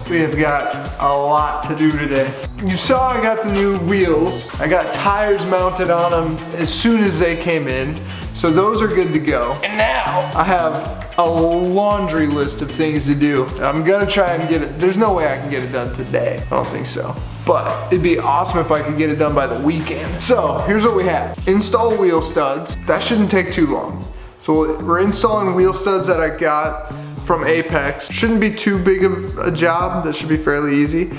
we have got a lot to do today. You saw I got the new wheels. I got tires mounted on them as soon as they came in. So those are good to go. And now I have a laundry list of things to do. I'm gonna try and get it. There's no way I can get it done today. I don't think so. But it'd be awesome if I could get it done by the weekend. So here's what we have. Install wheel studs. That shouldn't take too long. So we're installing wheel studs that I got from Apex. Shouldn't be too big of a job. That should be fairly easy.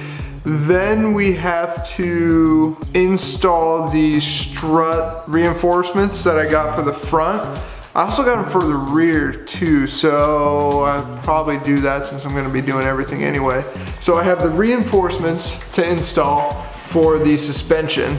Then we have to install the strut reinforcements that I got for the front. I also got them for the rear too, so I'll probably do that since I'm gonna be doing everything anyway. So I have the reinforcements to install for the suspension.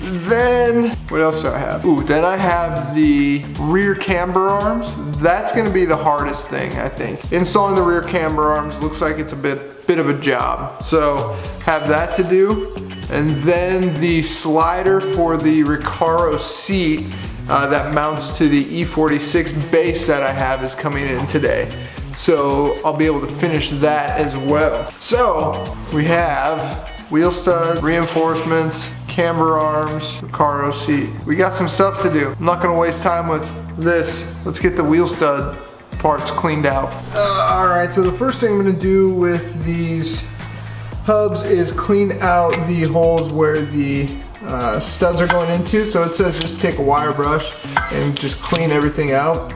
Then, what else do I have? Ooh, then I have the rear camber arms. That's gonna be the hardest thing, I think. Installing the rear camber arms looks like it's a bit of a job. So, have that to do. And then the slider for the Recaro seat that mounts to the E36 base that I have is coming in today. So, I'll be able to finish that as well. So, we have wheel studs, reinforcements, camber arms, Recaro seat. We got some stuff to do. I'm not gonna waste time with this. Let's get the wheel stud parts cleaned out. Alright, so the first thing I'm gonna do with these hubs is clean out the holes where the studs are going into. So it says just take a wire brush and just clean everything out.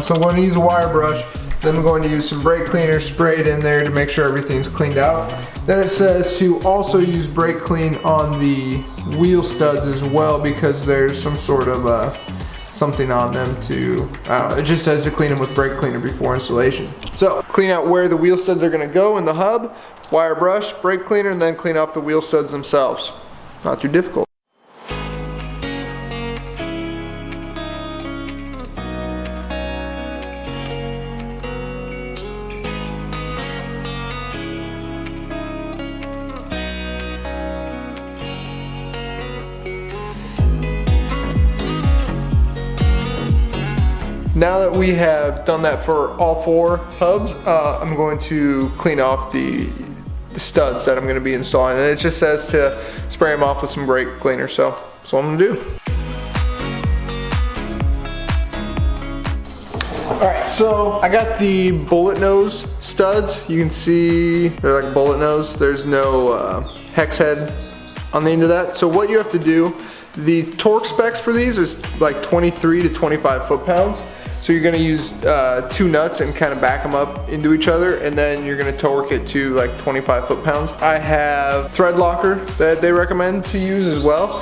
So I'm going to use a wire brush. Then I'm going to use some brake cleaner, spray it in there to make sure everything's cleaned out. Then it says to also use brake clean on the wheel studs as well because there's some sort of something on them to, I don't know, it just says to clean them with brake cleaner before installation. So clean out where the wheel studs are gonna go in the hub, wire brush, brake cleaner, and then clean off the wheel studs themselves. Not too difficult. Now that we have done that for all four hubs, I'm going to clean off the studs that I'm going to be installing. And it just says to spray them off with some brake cleaner, so that's what I'm going to do. Alright, so I got the bullet nose studs. You can see they're like bullet nose. There's no hex head on the end of that. So what you have to do, the torque specs for these is like 23 to 25 foot-pounds. So you're gonna use two nuts and kind of back them up into each other, and then you're gonna torque it to like 25 foot-pounds. I have thread locker that they recommend to use as well.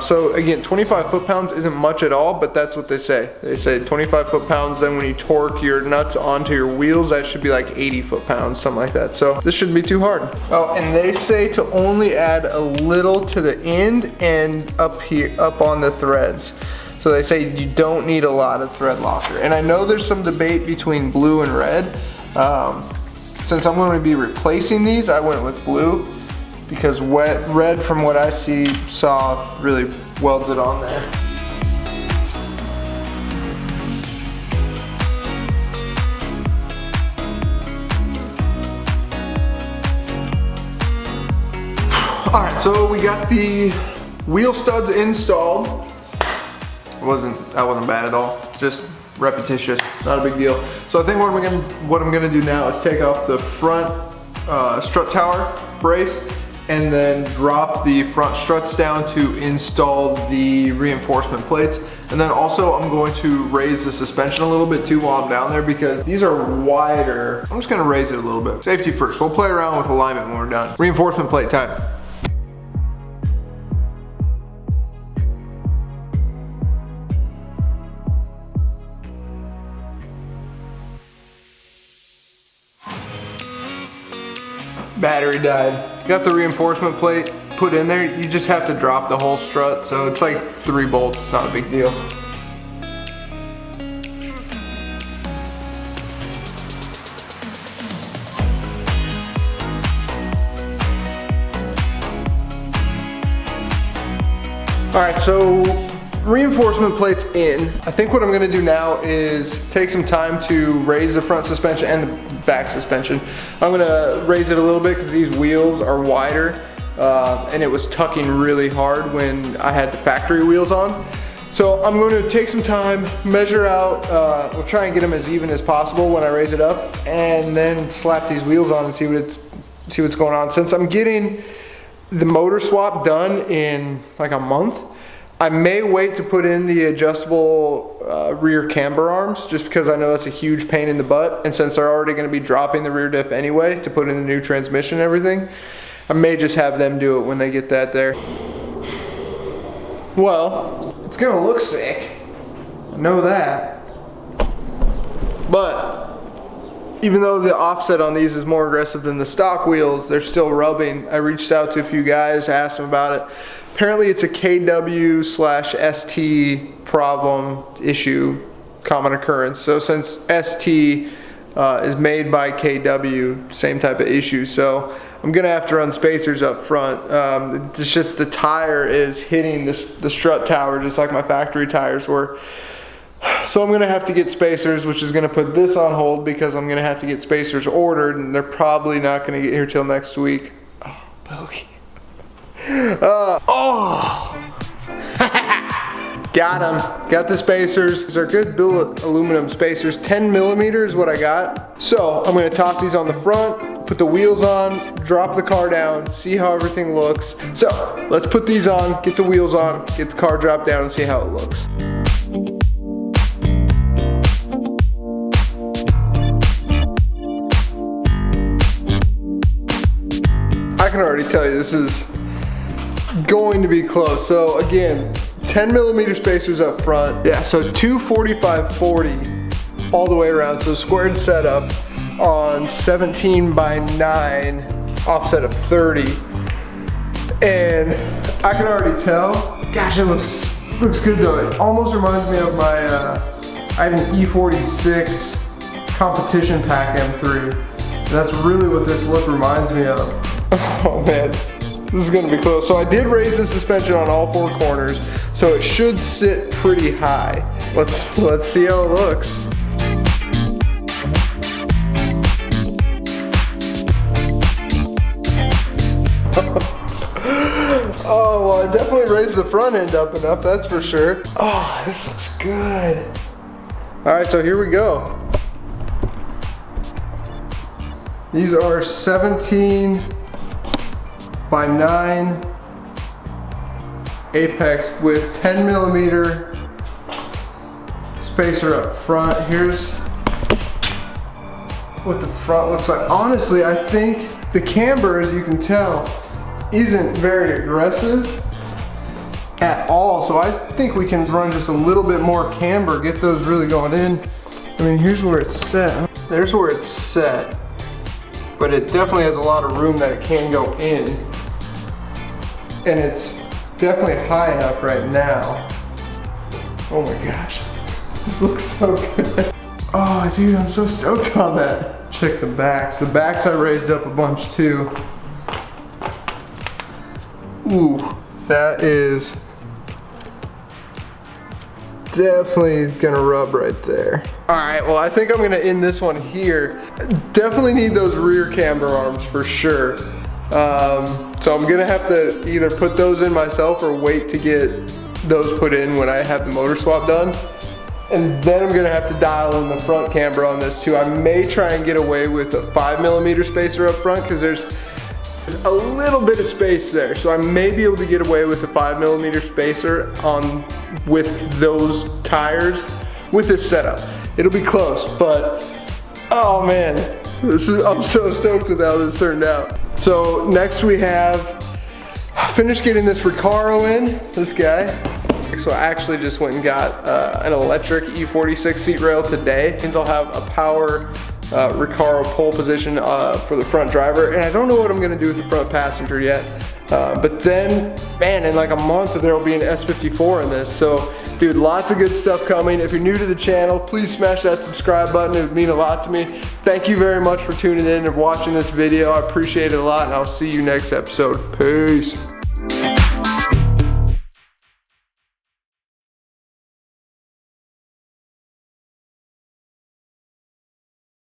So again, 25 foot-pounds isn't much at all, but that's what they say. They say 25 foot-pounds, then when you torque your nuts onto your wheels, that should be like 80 foot-pounds, something like that. So this shouldn't be too hard. Oh, and they say to only add a little to the end and up here, up on the threads. So they say you don't need a lot of thread locker. And I know there's some debate between blue and red. Since I'm going to be replacing these, I went with blue because red, from what I saw really welds it on there. All right, so we got the wheel studs installed. That wasn't bad at all. Just repetitious, not a big deal. So I think what I'm gonna do now is take off the front strut tower brace and then drop the front struts down to install the reinforcement plates. And then also I'm going to raise the suspension a little bit too while I'm down there because these are wider. I'm just gonna raise it a little bit. Safety first. We'll play around with alignment when we're done. Reinforcement plate time. Battery died. Got the reinforcement plate put in there. You just have to drop the whole strut, so it's like 3 bolts. It's not a big deal. All right, so reinforcement plate's in. I think what I'm gonna do now is take some time to raise the front suspension and the back suspension. I'm gonna raise it a little bit because these wheels are wider and it was tucking really hard when I had the factory wheels on. So I'm going to take some time, measure out, we'll try and get them as even as possible when I raise it up, and then slap these wheels on and see what's going on. Since I'm getting the motor swap done in like a month, I may wait to put in the adjustable rear camber arms, just because I know that's a huge pain in the butt, and since they're already going to be dropping the rear diff anyway to put in the new transmission and everything, I may just have them do it when they get that there. Well, it's gonna look sick, I know that, but even though the offset on these is more aggressive than the stock wheels, they're still rubbing. I reached out to a few guys, asked them about it. Apparently it's a KW/ST problem issue, common occurrence. So since ST is made by KW, same type of issue. So I'm gonna have to run spacers up front. It's just the tire is hitting the strut tower just like my factory tires were. So I'm gonna have to get spacers, which is gonna put this on hold because I'm gonna have to get spacers ordered, and they're probably not gonna get here till next week. Oh, bogey. Got them. Got the spacers. These are good billet aluminum spacers. 10 millimeters is what I got. So I'm gonna toss these on the front, put the wheels on, drop the car down, see how everything looks. So let's put these on, get the wheels on, get the car dropped down and see how it looks. I can already tell you this is going to be close. So again, 10 millimeter spacers up front. Yeah, so 245/40 all the way around. So squared setup on 17/9 offset of 30. And I can already tell, gosh, it looks good though. It almost reminds me of my, I have an E36 competition pack M3. And that's really what this look reminds me of. Oh man. This is gonna be close. So I did raise the suspension on all four corners, so it should sit pretty high. Let's see how it looks. Oh, well, I definitely raised the front end up enough, that's for sure. Oh, this looks good. All right, so here we go. These are 17/9 apex with 10 millimeter spacer up front. Here's what the front looks like. Honestly, I think the camber, as you can tell, isn't very aggressive at all. So I think we can run just a little bit more camber, get those really going in. I mean, here's where it's set. There's where it's set. But it definitely has a lot of room that it can go in. And it's definitely high enough right now. Oh my gosh, this looks so good. Oh dude, I'm so stoked on that. Check the backs. The backs I raised up a bunch too. Ooh, that is definitely gonna rub right there. All right, well I think I'm gonna end this one here. Definitely need those rear camber arms for sure. So I'm gonna have to either put those in myself or wait to get those put in when I have the motor swap done. And then I'm gonna have to dial in the front camber on this too. I may try and get away with a 5 millimeter spacer up front because there's a little bit of space there. So I may be able to get away with a 5 millimeter spacer on with those tires with this setup. It'll be close, but oh man, I'm so stoked with how this turned out. So next we have, finished getting this Recaro in, this guy. So I actually just went and got an electric E36 seat rail today. Means I'll have a power Recaro pole position for the front driver, and I don't know what I'm gonna do with the front passenger yet. But then, man, in like a month there will be an S54 in this. So, dude, lots of good stuff coming. If you're new to the channel, please smash that subscribe button. It would mean a lot to me. Thank you very much for tuning in and watching this video. I appreciate it a lot, and I'll see you next episode. Peace.